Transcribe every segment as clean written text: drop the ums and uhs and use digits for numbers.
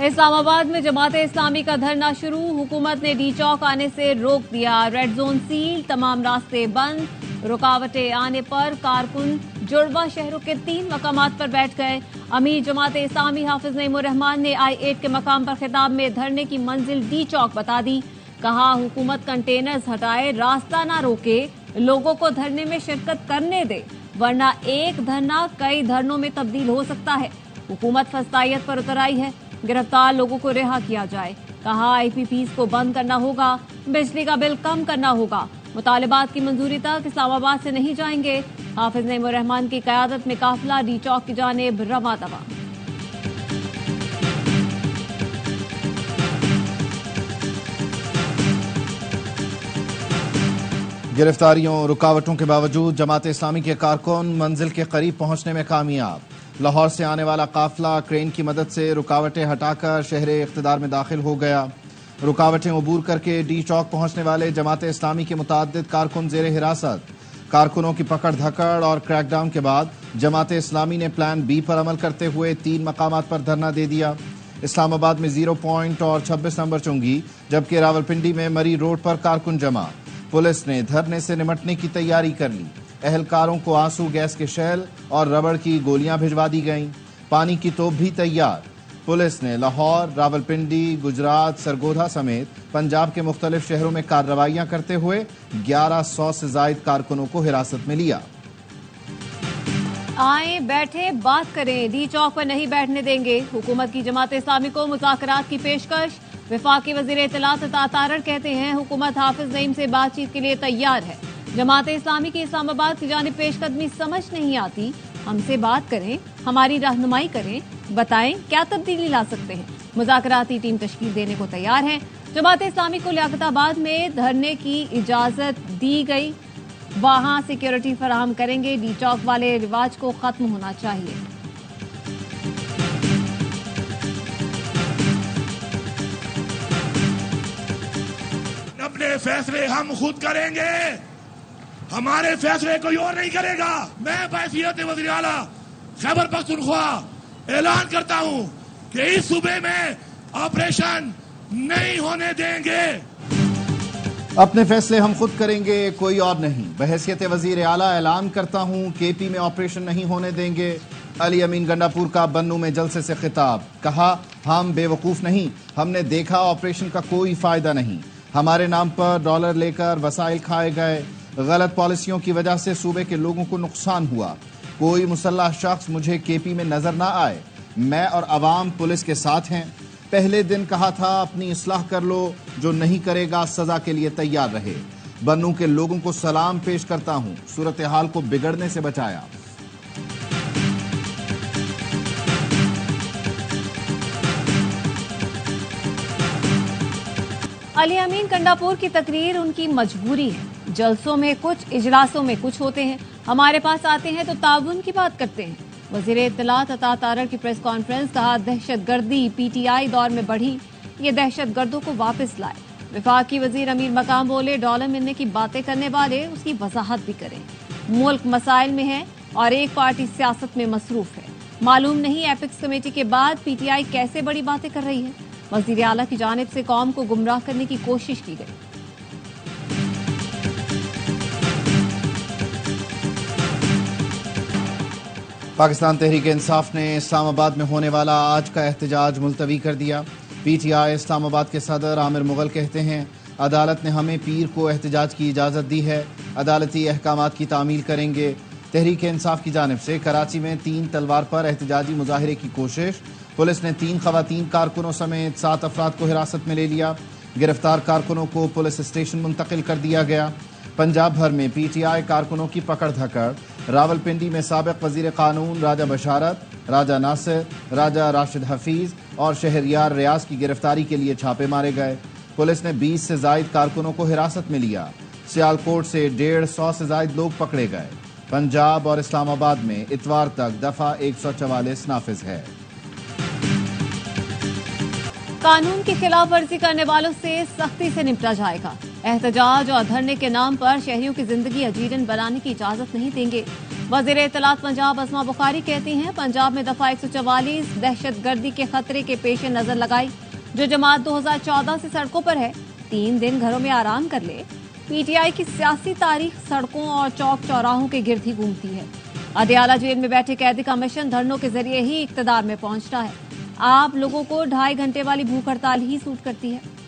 इस्लामाबाद में जमाते इस्लामी का धरना शुरू। हुकूमत ने डी चौक आने से रोक दिया। रेड जोन सील, तमाम रास्ते बंद। रुकावटें आने पर कारकुन जुड़वा शहरों के 3 मकामात पर बैठ गए। अमीर जमाते इस्लामी हाफिज नईमुर रहमान ने I-8 के मकाम पर खिताब में धरने की मंजिल डी चौक बता दी। कहा, हुकूमत कंटेनर्स हटाए, रास्ता ना रोके, लोगों को धरने में शिरकत करने दे, वरना एक धरना कई धरनों में तब्दील हो सकता है। हुकूमत फस्तायत पर उतर आई है। गिरफ्तार लोगों को रिहा किया जाए। कहा, IPPs को बंद करना होगा, बिजली का बिल कम करना होगा। मुतालिबात की मंजूरी तक इस्लामाबाद से नहीं जाएंगे। हाफिज नईमुर रहमान की क़यादत में काफिला डी चौक की जानिब रवा दवा। गिरफ्तारियों रुकावटों के बावजूद जमात इस्लामी के कारकुन मंजिल के करीब पहुंचने में कामयाब। लाहौर से आने वाला काफिला क्रेन की मदद से रुकावटें हटाकर शहरे इख्तिदार में दाखिल हो गया। रुकावटें अबूर करके डी चौक पहुंचने वाले जमात इस्लामी के मुताद्दिद कारकुन जेर हिरासत। कारकुनों की पकड़ धकड़ और क्रैकडाउन के बाद जमात इस्लामी ने प्लान बी पर अमल करते हुए 3 मकामात पर धरना दे दिया। इस्लामाबाद में 0 पॉइंट और 26 नंबर चुंगी, जबकि रावलपिंडी में मरी रोड पर कारकुन जमा। पुलिस ने धरने से निमटने की तैयारी कर ली। एहलकारों को आंसू गैस के शेल और रबड़ की गोलियां भिजवा दी गईं। पानी की तोप भी तैयार। पुलिस ने लाहौर, रावलपिंडी, गुजरात, सरगोधा समेत पंजाब के मुख्तलिफ शहरों में कार्रवाइयां करते हुए 1100 से जायद कारकुनों को हिरासत में लिया। आए बैठे बात करें, डी चौक पर नहीं बैठने देंगे। हुकूमत की जमात इस्लामी को मुज़ाकरात की पेशकश। वफाकी वज़ीर इत्तलात अता तारड़ कहते हैं, हुकूमत हाफिज नईम से बातचीत के लिए तैयार है। जमात इस्लामी की इस्लामाबाद की जानिब पेशकदमी समझ नहीं आती। हमसे बात करें, हमारी रहनुमाई करें, बताएं क्या तब्दीली ला सकते हैं। मुज़ाकराती टीम तश्कील देने को तैयार है। जमात इस्लामी को लियाकताबाद में धरने की इजाजत दी गई, वहां सिक्योरिटी फराहम करेंगे। डी चौक वाले रिवाज को खत्म होना चाहिए। अपने फैसले हम खुद करेंगे, हमारे फैसले कोई और नहीं करेगा। मैं बहसीयत वज़ीर आला खैबर पख्तूनख्वा ऐलान करता हूं कि इस सूबे में ऑपरेशन नहीं होने देंगे। अपने फैसले हम खुद करेंगे, कोई और नहीं। बहसीयत वज़ीर आला ऐलान करता हूं, KP में ऑपरेशन नहीं होने देंगे। अली अमीन गंडापुर का बन्नू में जलसे से खिताब। कहा, हम बेवकूफ नहीं, हमने देखा ऑपरेशन का कोई फायदा नहीं। हमारे नाम पर डॉलर लेकर वसाइल खाए गए। गलत पॉलिसियों की वजह से सूबे के लोगों को नुकसान हुआ। कोई मुसल्लह शख्स मुझे KP में नजर ना आए। मैं और अवाम पुलिस के साथ हैं। पहले दिन कहा था, अपनी इस्लाह कर लो, जो नहीं करेगा सजा के लिए तैयार रहे। बन्नू के लोगों को सलाम पेश करता हूं, सूरत हाल को बिगड़ने से बचाया। अली अमीन गंडापुर की तकरीर उनकी मजबूरी है। जलसों में कुछ, इजलासों में कुछ होते हैं। हमारे पास आते हैं तो ताउन की बात करते हैं। वज़ीर इत्तलात अता तारड़ की प्रेस कॉन्फ्रेंस। कहा, दहशतगर्दी PTI दौर में बढ़ी, ये दहशतगर्दों को वापस लाए। वफाकी वजीर अमीर मकाम बोले, डॉलर मिलने की बातें करने वाले उसकी वजाहत भी करें। मुल्क मसाइल में है और एक पार्टी सियासत में मसरूफ है। मालूम नहीं एपिक्स कमेटी के बाद PTI कैसे बड़ी बातें कर रही है। वज़ीर आला की जानिब से कौम को गुमराह करने की कोशिश की गई। पाकिस्तान तहरीक इंसाफ ने इस्लामाबाद में होने वाला आज का एहतजाज मुलतवी कर दिया। PTI इस्लामाबाद के सदर आमिर मुगल कहते हैं, अदालत ने हमें पीर को एहतजाज की इजाज़त दी है, अदालती अहकामात की तामील करेंगे। तहरीक इंसाफ की जानिब से कराची में 3 तलवार पर एहतजाजी मुजाहरे की कोशिश। पुलिस ने 3 खवातीन कारकुनों समेत 7 अफराद को हिरासत में ले लिया। गिरफ्तार कारकुनों को पुलिस स्टेशन मुंतकिल कर दिया गया। पंजाब भर में PTI कारकुनों की पकड़ धकड़। रावलपिंडी में साबिक वजीर कानून राजा बशारत, राजा नासिर, राजा राशिद हफीज और शहरियार रियाज की गिरफ्तारी के लिए छापे मारे गए। पुलिस ने 20 से जायद कारकुनों को हिरासत में लिया। सियालकोट से 150 से जायद लोग पकड़े गए। पंजाब और इस्लामाबाद में इतवार तक दफा 144 नाफिज है। कानून की खिलाफ वर्जी करने वालों से सख्ती से निपटा जाएगा। एहतजाज और धरने के नाम पर शहरियों की जिंदगी अजीरन बनाने की इजाजत नहीं देंगे। वजीर इत्तलात पंजाब अस्मा बुखारी कहती हैं पंजाब में दफा 144 दहशतगर्दी के खतरे के पेश नजर लगाई। जो जमात 2014 से सड़कों पर है 3 दिन घरों में आराम कर ले। पीटीआई की सियासी तारीख सड़कों और चौक चौराहों के गिर्द ही घूमती है। अदियाला जेल में बैठे कैदी का मिशन धरनों के जरिए ही इक्तदार में पहुंचता है। आप लोगों को 2.5 घंटे वाली भूख हड़ताल ही सूट करती है।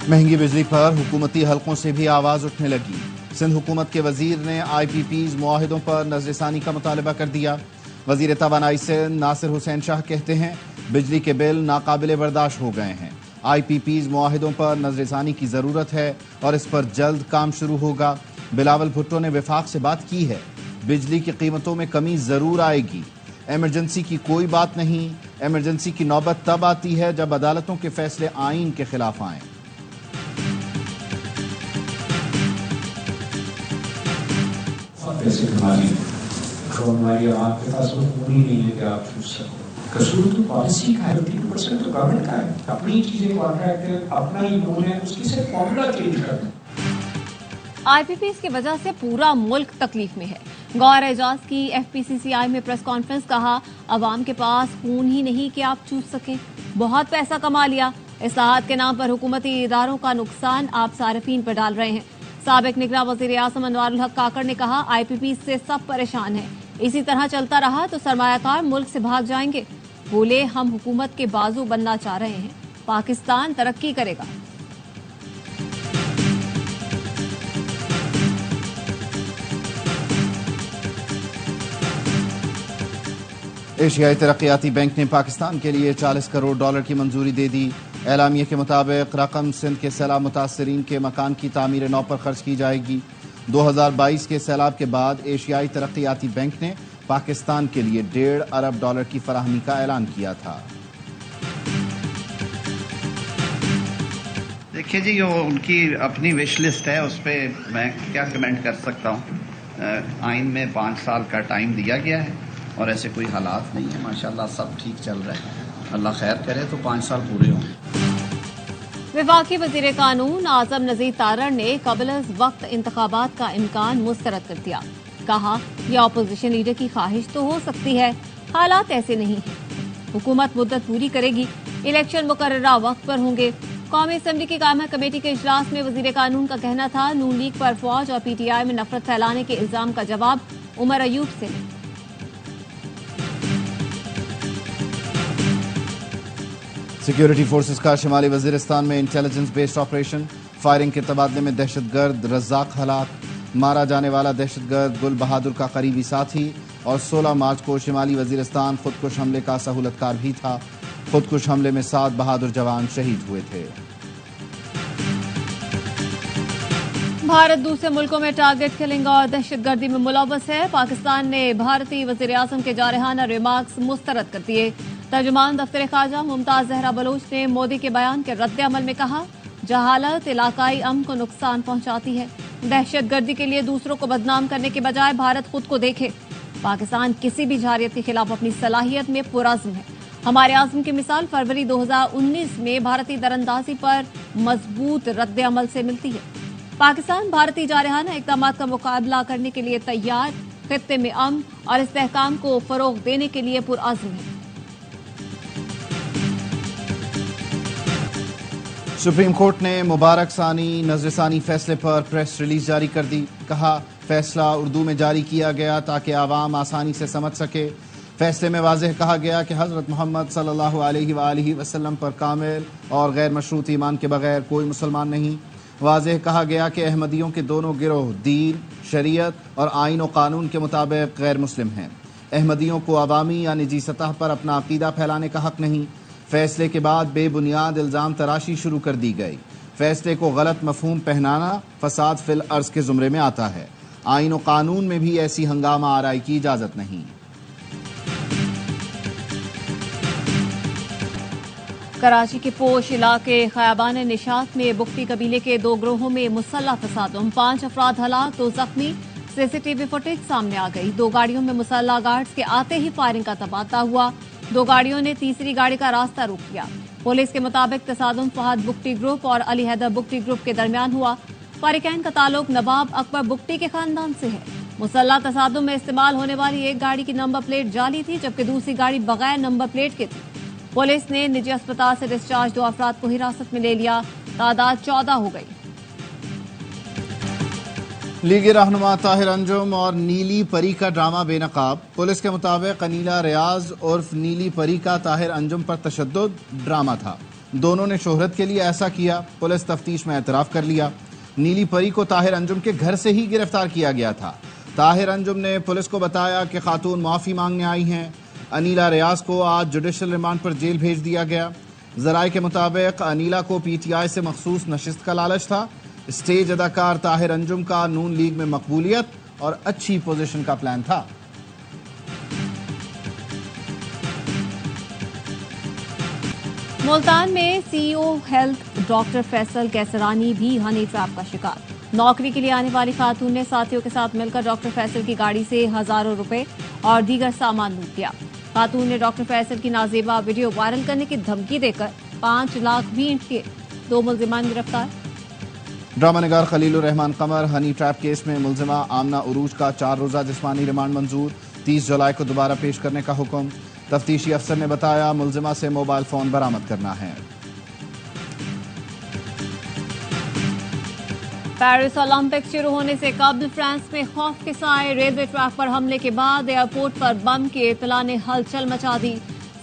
महंगी बिजली पर हुकूमती हलकों से भी आवाज उठने लगी। सिंध हुकूमत के वजीर ने IPPs मुआहिदों पर नजरसानी का मुतालबा कर दिया। वजीर तवानाई सिंध नासिर हुसैन शाह कहते हैं बिजली के बिल नाकाबिले बर्दाश्त हो गए हैं। IPPs मुआहिदों पर नजरसानी की जरूरत है और इस पर जल्द काम शुरू होगा। बिलावल भुट्टो ने विफाक से बात की है, बिजली की कीमतों में कमी जरूर आएगी। इमरजेंसी की कोई बात नहीं, इमरजेंसी की नौबत तब आती है जब अदालतों के फैसले आईन के खिलाफ आए। पैसे कमा ली तो हमारी आपके पास वो पूरी नहीं है कि आप चूज सको। कसूर तो पॉलिसी का है, 50% तो गवर्नमेंट का है। अपनी चीजें कॉन्ट्रैक्ट है, अपना ही लोन है, उसकी सिर्फ फॉर्मूला चेंज कर दें। IPPs की वजह से पूरा मुल्क तकलीफ में है। गौर एजाज की FPCCI में प्रेस कॉन्फ्रेंस, कहा अवाम के पास खून ही नहीं कि आप चूज सकें। बहुत पैसा कमा लिया, इस्लाहात के नाम पर हुकूमती इदारों का नुकसान आप सारिफीन पर डाल रहे हैं। साबिक निगरां वज़ीर आज़म अनवारुल हक काकड़ ने कहा IPPs से सब परेशान हैं, इसी तरह चलता रहा तो सरमायाकार मुल्क से भाग जाएंगे। बोले हम हुकूमत के बाजू बनना चाह रहे हैं, पाकिस्तान तरक्की करेगा। एशियाई तरक्याती बैंक ने पाकिस्तान के लिए $40 करोड़ की मंजूरी दे दी। एलामिया के मुताबिक रकम सिंध के सैलाब मुतासरीन के मकान की तामीर नौ पर खर्च की जाएगी। 2022 के सैलाब के बाद एशियाई तरक्याती बैंक ने पाकिस्तान के लिए $1.5 अरब की फराहमी का ऐलान किया था। देखिए जी, जो उनकी अपनी विश लिस्ट है उस पर मैं क्या कमेंट कर सकता हूँ। आइन में 5 साल का टाइम दिया गया है और ऐसे कोई हालात नहीं है। माशाल्लाह सब ठीक चल रहा है, अल्लाह खैर करे तो 5 साल पूरे हों। वफाकी वजीर कानून आजम नजीर तारड़ ने कबल वक्त इंतखाबात का इम्कान मुस्तरद कर दिया। कहा यह अपोजिशन लीडर की ख्वाहिश तो हो सकती है, हालात ऐसे नहीं है। हुकूमत मुद्दत पूरी करेगी, इलेक्शन मुकर्ररा वक्त पर होंगे। कौमी असम्बली की कायमा कमेटी के इजलास में वजीर कानून का कहना था नून लीग पर फौज और PTI में नफरत फैलाने के इल्जाम का जवाब उमर अयूब से नहीं। सिक्योरिटी फोर्सेस का शिमाली वजीरिस्तान में इंटेलिजेंस बेस्ड ऑपरेशन, फायरिंग के तबादले में दहशतगर्द रज़ाक हलाक। मारा जाने वाला दहशतगर्द गुल बहादुर का करीबी साथी और 16 मार्च को शिमाली वजीरिस्तान खुदकुश हमले का सहूलतकार भी था। खुदकुश हमले में 7 बहादुर जवान शहीद हुए थे। भारत दूसरे मुल्कों में टारगेट किलिंग और दहशतगर्दी में मुलव्वस है। पाकिस्तान ने भारतीय वजीर आज़म के जारहाना रिमार्क्स मुस्तरद कर दिए। तर्जुमान दफ्तर खारजा मुमताज जहरा बलोच ने मोदी के बयान के रद्द-ए-अमल में कहा जहालत इलाकाई अमन को नुकसान पहुंचाती है। दहशतगर्दी के लिए दूसरों को बदनाम करने के बजाय भारत खुद को देखे। पाकिस्तान किसी भी जारियत के खिलाफ अपनी सलाहियत में पुरअज़्म है। हमारे आज़म की मिसाल फरवरी 2019 में भारतीय दरअंदाजी पर मजबूत रद्द-ए-अमल से मिलती है। पाकिस्तान भारतीय जारहाना इक़दाम का मुकाबला करने के लिए तैयार, खित्ते में अमन और इस्तेहकाम को फरोग देने के लिए पुरअज़्म है। सुप्रीम कोर्ट ने मुबारक सानी नजरसानी फैसले पर प्रेस रिलीज जारी कर दी। कहा फैसला उर्दू में जारी किया गया ताकि आवाम आसानी से समझ सके। फैसले में वाज़ेह कहा गया कि हज़रत मोहम्मद सल्लल्लाहु अलैहि वसल्लम पर कामिल और गैर मशरूत ईमान के बगैर कोई मुसलमान नहीं। वाज़ेह कहा गया कि अहमदियों के दोनों गिरोह दीन, शरीयत और आइन व कानून के मुताबिक गैर मुस्लिम हैं। अहमदियों को अवामी या निजी सतह पर अपना अकीदा फैलाने का हक नहीं। फैसले के बाद बेबुनियाद इल्ज़ाम तराशी शुरू कर दी गई। फैसले को गलत मफहूम पहनाना फसाद फिल अर्ज के जुमरे में आता है। आइन व कानून में भी ऐसी हंगामा आराई की इजाजत नहीं। कराची के पोश इलाके खयाबान निशात में बुख्ती कबीले के 2 ग्रोहों में मुसल्लह तसादुम, 5 अफराद हलाक, 2 जख्मी। सीसीटीवी फुटेज सामने आ गई। 2 गाड़ियों में मुसल्लह गार्ड्स के आते ही फायरिंग का तबादला हुआ। 2 गाड़ियों ने तीसरी गाड़ी का रास्ता रोक लिया। पुलिस के मुताबिक तसादुम फहद बुगटी ग्रुप और अली हैदर बुगटी ग्रुप के दरमियान हुआ। फारिकैन का ताल्लुक नवाब अकबर बुगटी के खानदान से है। मुसल्ला तसादुम में इस्तेमाल होने वाली एक गाड़ी की नंबर प्लेट जाली थी, जबकि दूसरी गाड़ी बगैर नंबर प्लेट की थी। पुलिस ने निजी अस्पताल से डिस्चार्ज 2 अफराद को हिरासत में ले लिया। तादाद 14 हो गई। लीगी रहनुमा ताहिर अंजुम और नीली परी का ड्रामा बेनकाब। पुलिस के मुताबिक अनीला रियाज उर्फ नीली परी का ताहिर अंजुम पर तशद्दुद ड्रामा था। दोनों ने शोहरत के लिए ऐसा किया। पुलिस तफ्तीश में एतराफ कर लिया। नीली परी को ताहिर अंजुम के घर से ही गिरफ्तार किया गया था। ताहिर अंजुम ने पुलिस को बताया कि खातून माफी मांगने आई हैं। अनीला रियाज को आज जुडिशल रिमांड पर जेल भेज दिया गया। जराये के मुताबिक अनीला को पीटीआई से मखसूस नशिस्त का लालच था। स्टेज अदाकार ताहिर अंजुम का नून लीग में मकबूलियत और अच्छी पोजीशन का प्लान था। मुल्तान में CEO health doctor Faisal Kaisrani भी हनी ट्रैप का शिकार। नौकरी के लिए आने वाली खातून ने साथियों के साथ मिलकर डॉक्टर फैसल की गाड़ी से हजारों रुपए और दीगर सामान लूट लिया। खातून ने डॉक्टर फैसल की नाजेबा वीडियो वायरल करने की धमकी देकर 5 लाख भी ऐंठ लिए। 2 मुल्जिमान गिरफ्तार। ड्रामा निगार खलीलुर रहमान कमर हनी ट्रैप केस में मुल्जिमा आमना उरूज का 4 रोजा जिस्मानी रिमांड मंजूर। 30 जुलाई को दोबारा पेश करने का हुक्म। तफ्तीशी अफसर ने बताया मुल्जिमा से मोबाइल फोन बरामद करना है। पेरिस ओलंपिक शुरू होने से कबल फ्रांस में खौफ के साए। रेलवे ट्रैक पर हमले के बाद एयरपोर्ट पर बम की इत्तला ने हलचल मचा दी।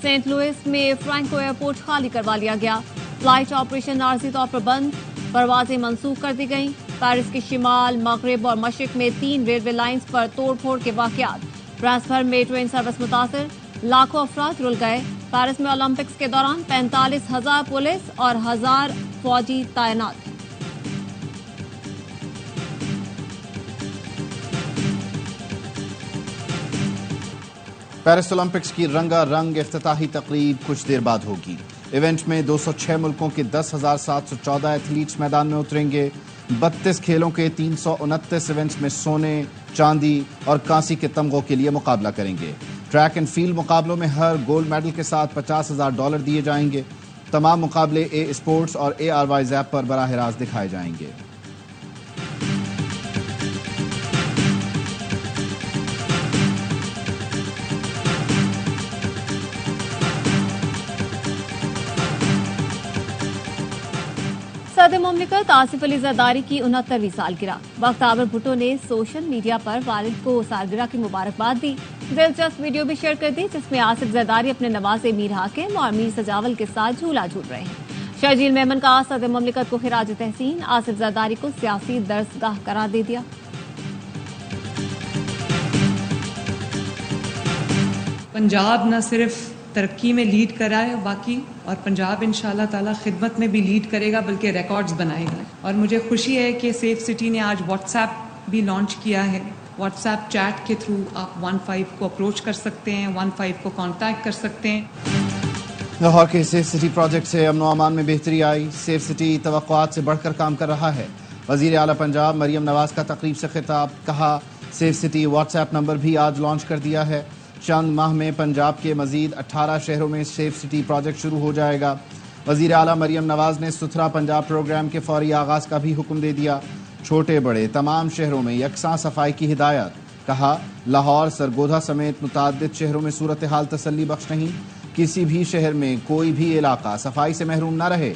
सेंट लुइस में फ्रैंको एयरपोर्ट खाली करवा लिया गया। फ्लाइट ऑपरेशन आर्जी तौर पर बंद, परवाजें मंसूख कर दी गईं। पेरिस के शिमाल, मगरिब और मशरिक में 3 रेलवे लाइंस पर तोड़फोड़ के वाकयात। फ्रांस भर में ट्रेन सर्विस मुतासर, लाखों अफराद रुल गए। पेरिस में ओलंपिक्स के दौरान 45,000 पुलिस और 1,000 फौजी तैनात हैं। पेरिस ओलंपिक्स की रंगारंग इफ्तिताही तकरीब कुछ देर बाद होगी। इवेंट में 206 मुल्कों के 10,714 एथलीट्स मैदान में उतरेंगे। 32 खेलों के 329 इवेंट्स में सोने, चांदी और कांसी के तमगों के लिए मुकाबला करेंगे। ट्रैक एंड फील्ड मुकाबलों में हर गोल्ड मेडल के साथ $50,000 दिए जाएंगे। तमाम मुकाबले ए स्पोर्ट्स और ARY ऐप पर बराह रास्त दिखाए जाएंगे। सदर मुमलिकत आसिफ अली जरदारी की 69वीं सालगिरह। वक्त आवर भुट्टो ने सोशल मीडिया पर वालिद को सालगिरह की मुबारकबाद दी। दिलचस्प वीडियो भी शेयर कर दी, जिसमें आसिफ जरदारी अपने नवासे मीर हाकिम और मीर सजावल के साथ झूला झूल रहे हैं। शर्जील मेमन का सदर मुमलिकत को खिराज तहसीन। आसिफ जरदारी को सियासी दरसगाह करार दे दिया। पंजाब न सिर्फ तरक्की में लीड कर रहा है बाकी, और पंजाब इंशाल्लाह ताला खिदमत में भी लीड करेगा, बल्कि रिकॉर्ड्स बनाएगा। और मुझे खुशी है कि सेफ सिटी ने आज व्हाट्सएप भी लॉन्च किया है। व्हाट्सएप चैट के थ्रू आप 15 को अप्रोच कर सकते हैं, 15 को कांटेक्ट कर सकते हैं। लाहौर के सेफ सिटी प्रोजेक्ट से अमन व अमान में बेहतरी आई। सेफ सिटी तवक्कुआत से बढ़कर काम कर रहा है। वजीर आला पंजाब मरियम नवाज का तकरीब से खिताब। कहा सेफ सिटी व्हाट्सएप नंबर भी आज लॉन्च कर दिया है। चंद माह में पंजाब के मजीद 18 शहरों में सेफ सिटी प्रोजेक्ट शुरू हो जाएगा। वजीर आला मरियम नवाज ने सुथरा पंजाब प्रोग्राम के फौरी आगाज का भी हुक्म दे दिया। छोटे बड़े तमाम शहरों में यकसां सफाई की हिदायत। कहा लाहौर, सरगोधा समेत मुताद्दिद शहरों में सूरत हाल तसल्ली बख्श नहीं। किसी भी शहर में कोई भी इलाका सफाई से महरूम न रहे।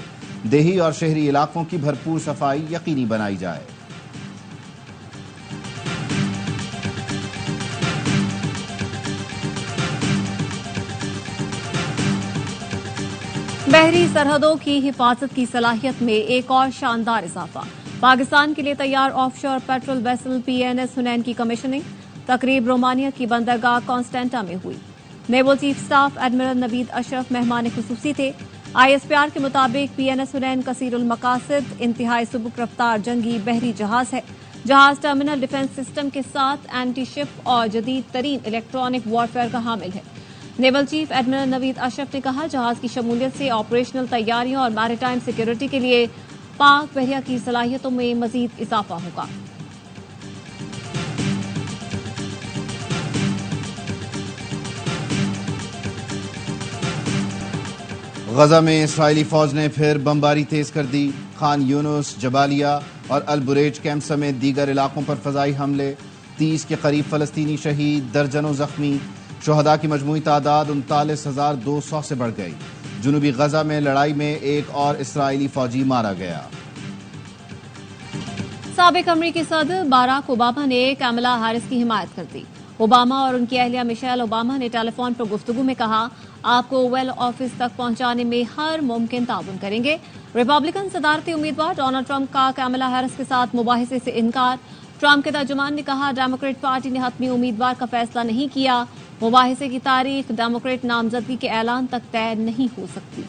देही और शहरी इलाकों की भरपूर सफाई यकीनी बनाई जाए। बहरी सरहदों की हिफाजत की सलाहियत में एक और शानदार इजाफा। पाकिस्तान के लिए तैयार ऑफशोर पेट्रोल वेसल PNS हुनैन की कमीशनिंग। तकरीब रोमानिया की बंदरगाह कॉन्स्टेंटा में हुई। Naval chief staff admiral Naveed Ashraf मेहमान खुसूसी थे। ISPR के मुताबिक PNS हुनैन कसीरुल मकासद इंतहाई सुबुक रफ्तार जंगी बहरी जहाज है। जहाज टर्मिनल डिफेंस सिस्टम के साथ एंटी शिप और जदीद तरीन इलेक्ट्रॉनिक वॉरफेयर का हामिल है। Naval chief admiral Naveed Ashraf ने कहा जहाज की शमूलियत से ऑपरेशनल तैयारियों और मैरीटाइम सिक्योरिटी के लिए पाक बहरिया की सलाहियतों में मजीद इजाफा होगा। गजा में इसराइली फौज ने फिर बमबारी तेज कर दी। खान यूनुस, जबालिया और अल बुरेज कैंप समेत दीगर इलाकों पर फजाई हमले। 30 के करीब फलस्तीनी शहीद, दर्जनों जख्मी। शुहदा की मजमूई तादाद 39,200 से बढ़ गई। जुनूबी गजा में लड़ाई में एक और इसराइली फौजी मारा गया। साबिक अमरीकी सदर बाराक ओबामा ने कमला हैरिस की हिमायत कर दी। ओबामा और उनकी अहलिया मिशेल ओबामा ने टेलीफोन पर गुफ्तगू में कहा, आपको ओवल ऑफिस तक पहुंचाने में हर मुमकिन ताउन करेंगे। रिपब्लिकन सदारती उम्मीदवार डोनाल्ड ट्रंप का कमला हैरिस के साथ मुबाहिसे से इनकार। ट्रंप के तर्जुमान ने कहा, डेमोक्रेट पार्टी ने हतमी उम्मीदवार का फैसला नहीं किया। मुबाहिसे की तारीख डेमोक्रेट नामजदगी के ऐलान तक तय नहीं हो सकती।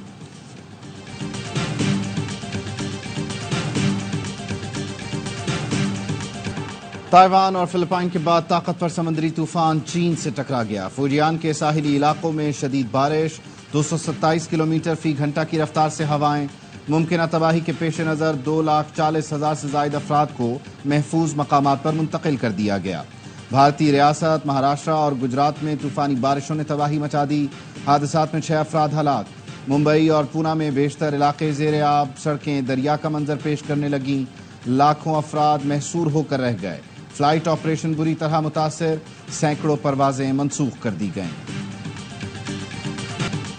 ताइवान और फिलिपाइन के बाद ताकतवर समुद्री तूफान चीन से टकरा गया। फुजियान के साहिली इलाकों में शदीद बारिश, 227 किलोमीटर फी घंटा की रफ्तार से हवाएं। मुमकिन तबाही के पेश नज़र 2,40,000 से ज्यादा अफराद को महफूज मकामात पर मुंतकिल कर दिया गया। भारतीय रियासत महाराष्ट्र और गुजरात में तूफानी बारिशों ने तबाही मचा दी। हादसात में 6 अफराद हलाक। मुंबई और पूना में बेशतर इलाके ज़ेरे आब, सड़कें दरिया का मंजर पेश करने लगी। लाखों अफराद महसूर होकर रह गए। फ्लाइट ऑपरेशन बुरी तरह मुतासर, सैकड़ों परवाजें मंसूख कर दी गईं।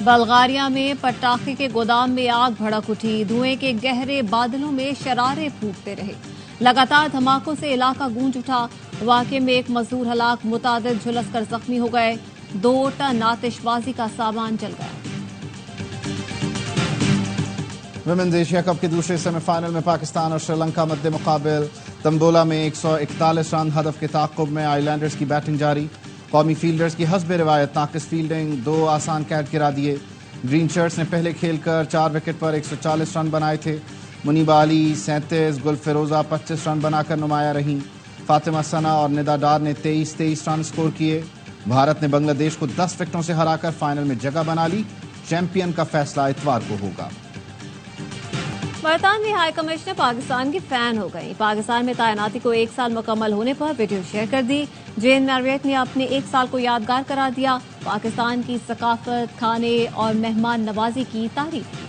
बल्गारिया में पटाखे के गोदाम में आग भड़क उठी। धुएं के गहरे बादलों में शरारे फूटते रहे। लगातार धमाकों से इलाका गूंज उठा। वाकये में एक मजदूर हलाक, मुतादिद झुलसकर जख्मी हो गए। 2 टन आतिशबाजी का सामान जल गया। विमेंस एशिया कप के दूसरे सेमीफाइनल में पाकिस्तान और श्रीलंका मध्य मुकाबिल। तंबोला में 141 रन हदफ के ताक़ुब में आइलैंडर्स की बैटिंग जारी। कौमी फील्डर्स की हस्बे रिवायत नाकिस फील्डिंग, 2 आसान कैच गिरा दिए। ग्रीन शर्ट्स ने पहले खेलकर 4 विकेट पर 140 रन बनाए थे। मुनीबा अली 37, गुल फिरोजा 25 रन बनाकर नुमाया रहीं। फातिमा सना और निदा डार ने 23 रन स्कोर किए। भारत ने बांग्लादेश को 10 विकेटों से हराकर फाइनल में जगह बना ली। चैंपियन का फैसला इतवार को होगा। बरतानवी हाई कमिश्नर पाकिस्तान की फैन हो गई। पाकिस्तान में तैनाती को 1 साल मुकम्मल होने पर वीडियो शेयर कर दी। जेन मैरियट ने अपने 1 साल को यादगार करार दिया। पाकिस्तान की सकाफत, खाने और मेहमान नवाजी की तारीफ की।